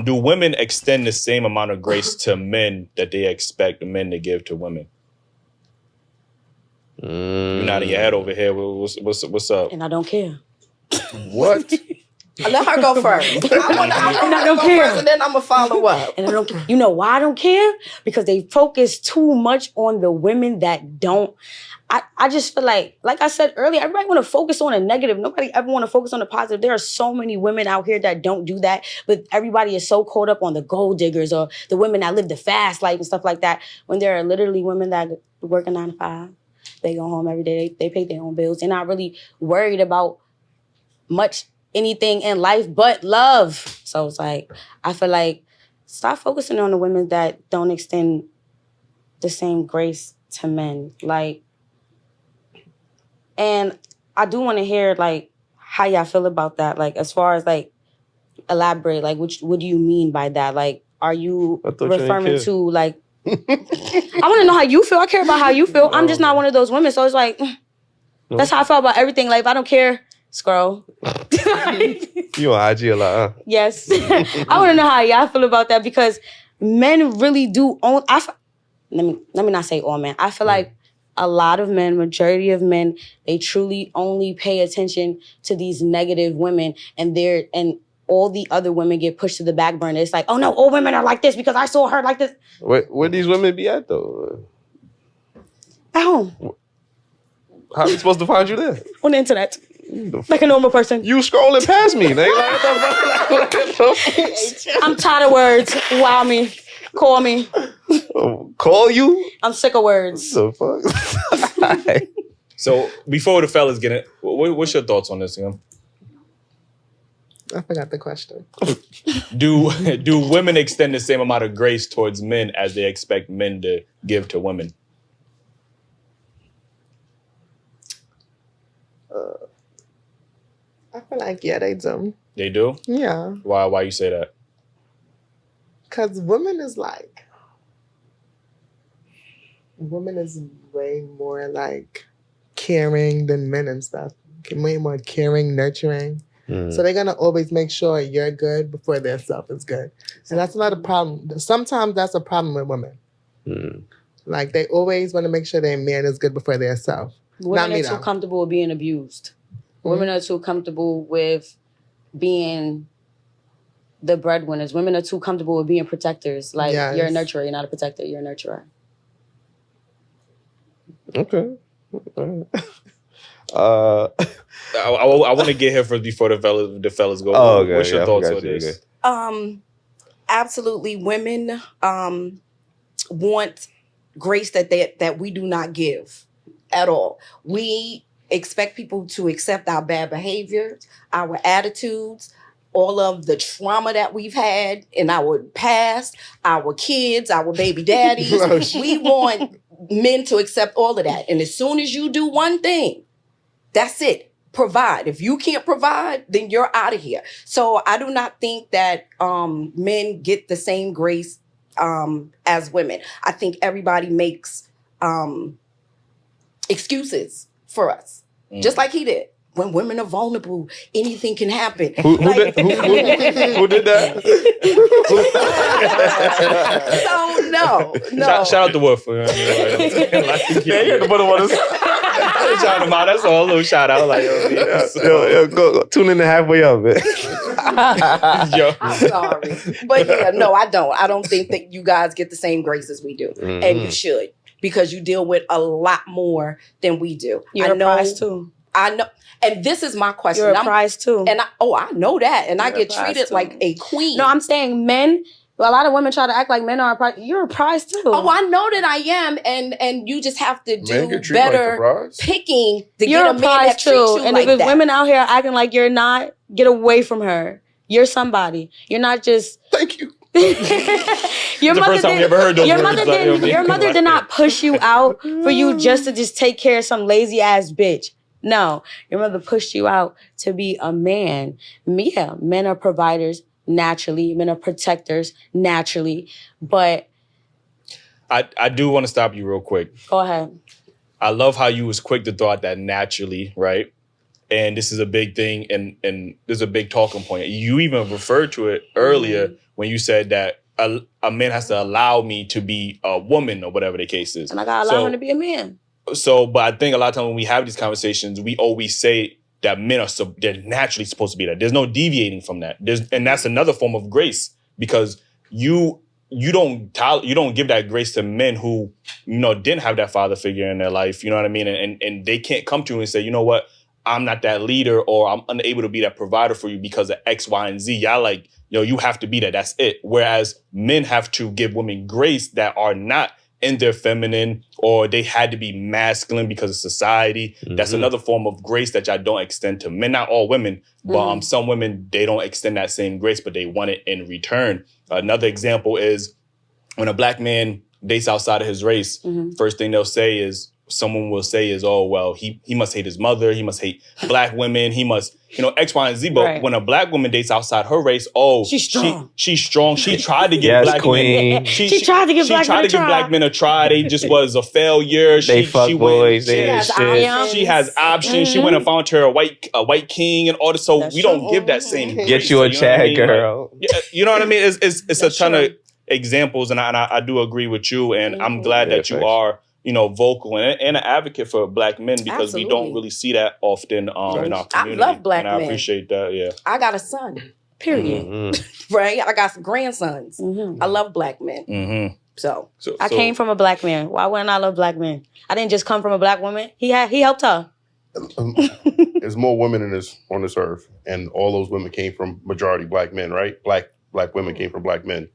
Do women extend the same amount of grace to men that they expect men to give to women? You're nodding your head over here. What's up? And I don't care. What? Let her go first. I don't go care. first, and then I'm gonna follow up. And I don't care. You know why I don't care? Because they focus too much on the women that don't. I just feel like I said earlier, everybody want to focus on a negative. Nobody ever want to focus on the positive. There are so many women out here that don't do that, but everybody is so caught up on the gold diggers or the women that live the fast life and stuff like that, when there are literally women that work a 9 to 5. They go home every day. They pay their own bills. They're not really worried about much anything in life but love. So it's like, I feel like, stop focusing on the women that don't extend the same grace to men. Like, and I do want to hear, like, how y'all feel about that. Like, as far as, like, elaborate, like, what do you mean by that? Like, are you referring to, like, I want to know how you feel. I care about how you feel. I'm just not one of those women. So it's like, that's how I feel about everything. Like, if I don't care, scroll. You on IG a lot, huh? Yes. I want to know how y'all feel about that, because men really do own... Let me not say all men. I feel like a lot of men, majority of men, they truly only pay attention to these negative women, and all the other women get pushed to the back burner. It's like, oh no, all women are like this because I saw her like this. Where these women be at, though? At home. How are we supposed to find you there? On the internet. Like a normal person. You scrolling past me, nigga. I'm tired of words. Wow me. Call me. Call you? I'm sick of words. What the fuck? So before the fellas get it, what's your thoughts on this, Ian? I forgot the question. Do women extend the same amount of grace towards men as they expect men to give to women? I feel like, yeah, they do. They do? Yeah. Why you say that? Because women is way more like caring than men and stuff. Way more caring, nurturing. So they're going to always make sure you're good before their self is good. And that's not a problem. Sometimes that's a problem with women. Like, they always want to make sure their man is good before their self. Women are too comfortable with being abused. Women are too comfortable with being the breadwinners. Women are too comfortable with being protectors. Like, you're a nurturer, you're not a protector, you're a nurturer. Okay. I want to get here first before the fellas go. Okay. What's your thoughts on this? Absolutely, women want grace that we do not give at all. We expect people to accept our bad behavior, our attitudes, all of the trauma that we've had in our past, our kids, our baby daddies. We want men to accept all of that. And as soon as you do one thing, that's it. Provide. If you can't provide, then you're out of here. So I do not think that men get the same grace as women. I think everybody makes excuses for us, just like he did. When women are vulnerable, anything can happen. Who did that? So no. Shout out to Wolf. Yeah, you had to put him on this. Shout him out. That's all. A little shout out. Like, yo, go tune in halfway up, man. I'm sorry, but yeah, no, I don't. I don't think that you guys get the same grace as we do, and you should, because you deal with a lot more than we do. You're a prize too. I know. And this is my question. You're a prize too. And I know that. And I get treated like a queen. No, I'm saying men. A lot of women try to act like men are a prize. You're a prize too. Oh, I know that I am. And you just have to do better picking to you're get a man that treats you and like if that. Women out here acting like you're not, get away from her. You're somebody. You're not just... Thank you. Your mother did not push you out for you just to just take care of some lazy ass bitch. No, your mother pushed you out to be a man. Yeah, men are providers naturally. Men are protectors naturally. But I do want to stop you real quick. Go ahead. I love how you was quick to throw out that naturally, right? and this is a big thing, and there's a big talking point. You even referred to it earlier when you said that a man has to allow me to be a woman or whatever the case is. And I gotta allow him to be a man. So, but I think a lot of times when we have these conversations, we always say that men are they're naturally supposed to be that. There's no deviating from that. And that's another form of grace, because you don't give that grace to men who, didn't have that father figure in their life. You know what I mean? And they can't come to you and say, you know what, I'm not that leader, or I'm unable to be that provider for you because of X, Y, and Z. Y'all like, you have to be that. That's it. Whereas men have to give women grace that are not in their feminine, or they had to be masculine because of society. That's another form of grace that y'all don't extend to men. Not all women, but some women, they don't extend that same grace, but they want it in return. Another example is when a black man dates outside of his race, first thing someone will say is, oh, well, he must hate his mother. He must hate black women. He must, X, Y, and Z. But when a black woman dates outside her race, she's strong. She's strong. She tried to give black men. She tried to give black men a try. They just was a failure. They fuck boys. She has options. She went and found her a white king and all this. So we don't give that same grace. Get you a Chad girl. You know what I mean? It's a ton of examples, and I do agree with you. And I'm glad that you are vocal and an advocate for black men, because we don't really see that often in our community. I love black men. I appreciate that, yeah. I got a son, period. Right? I got some grandsons. I love black men. So I came from a black man. Why wouldn't I love black men? I didn't just come from a black woman. He helped her. There's more women on this earth, and all those women came from majority black men, right? Black women came from black men.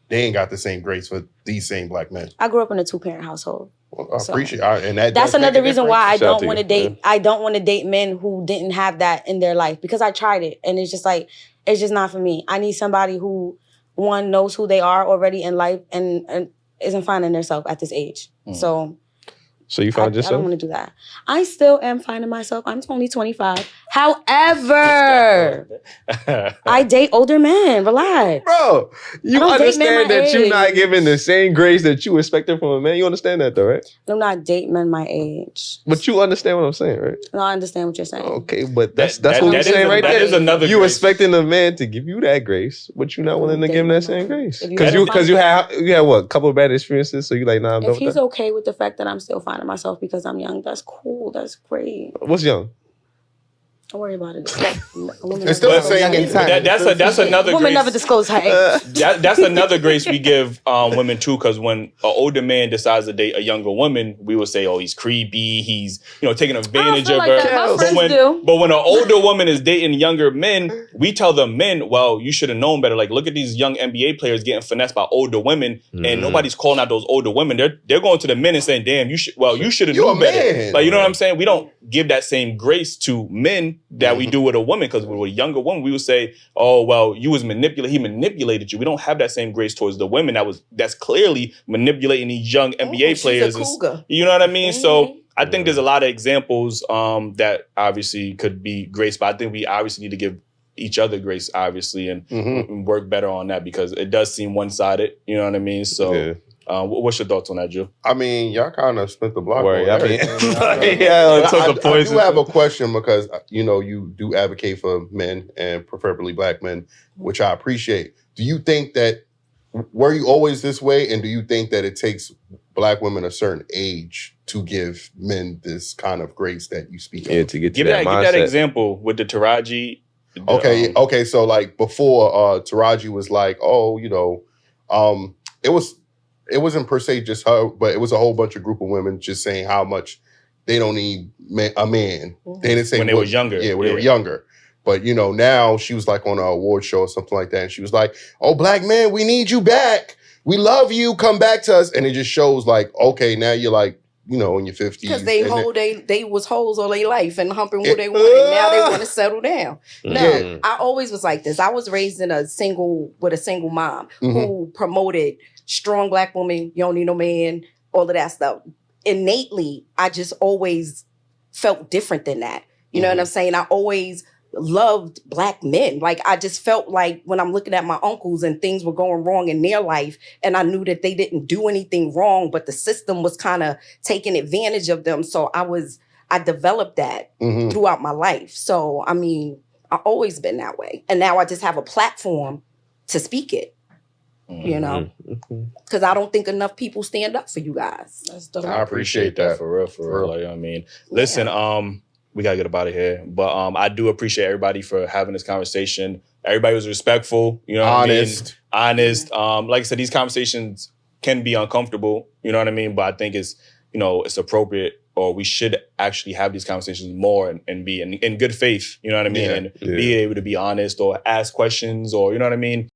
They ain't got the same grace for these same black men. I grew up in a 2-parent household. Well, I appreciate it. And that's another reason why I don't want to date. I don't want to date men who didn't have that in their life, because I tried it and it's just not for me. I need somebody who, one, knows who they are already in life and isn't finding themselves at this age. So you found yourself? I don't want to do that. I still am finding myself. I'm only 25. However, I date older men. Relax. Bro, you understand that you're not giving the same grace that you expected from a man. You understand that though, right? I'm not dating men my age. But you understand what I'm saying, right? No, I understand what you're saying. Okay, but that's what we're saying right there. That is another you grace. Expecting a man to give you that grace, but you're not willing to give him that same grace. Because you have what, a couple of bad experiences, so you're like, nah, I'm done with that. If he's okay with the fact that I'm still finding myself because I'm young, that's cool. That's great. What's young? Don't worry about it. It's still the same in time. That's another woman grace. Never disclose her age. That's another grace we give women too, because when an older man decides to date a younger woman, we will say, oh, he's creepy, he's taking advantage of her. But when an older woman is dating younger men, we tell the men, well, you should have known better. Like, look at these young NBA players getting finessed by older women, and nobody's calling out those older women. They're going to the men and saying, damn, you should have known better. Like, you know what I'm saying? We don't give that same grace to men that we do with a woman, because with a younger woman, we would say, oh, well, he manipulated you. We don't have that same grace towards the women that's clearly manipulating these young NBA players. You know what I mean? So I think there's a lot of examples that obviously could be grace, but I think we obviously need to give each other grace, obviously, and work better on that, because it does seem one-sided. You know what I mean? So what's your thoughts on that, Joe? I mean, y'all kind of spent the block. I do have a question, because you do advocate for men and preferably black men, which I appreciate. Do you think that were you always this way, and do you think that it takes black women a certain age to give men this kind of grace that you speak of? Yeah, to get to give that example with the Taraji. Okay. So like before, Taraji was like, it wasn't per se just her, but it was a whole bunch of group of women just saying how much they don't need a man. They didn't say when they were younger. Yeah, when they were younger. But now she was like on an award show or something like that, and she was like, "Oh, black man, we need you back. We love you. Come back to us." And it just shows like, okay, now you're like, in your 50s. Because they was hoes all their life and humping who they wanted. Now they want to settle down. No, I always was like this. I was raised with a single mom who promoted strong black woman, you don't need no man, all of that stuff. Innately, I just always felt different than that. You know what I'm saying? I always loved black men. Like, I just felt like when I'm looking at my uncles and things were going wrong in their life, and I knew that they didn't do anything wrong, but the system was kind of taking advantage of them. So I I developed that throughout my life. So, I mean, I've always been that way. And now I just have a platform to speak it, you know, because I don't think enough people stand up for you guys. I appreciate that. For real. Like, I mean, listen, we gotta get up out of here. But I do appreciate everybody for having this conversation. Everybody was respectful, you know what Honest. I mean? Honest. Like I said, these conversations can be uncomfortable, you know what I mean? But I think it's, you know, it's appropriate, or we should actually have these conversations more and be in good faith, you know what I mean? Yeah. And be able to be honest or ask questions, or, you know what I mean?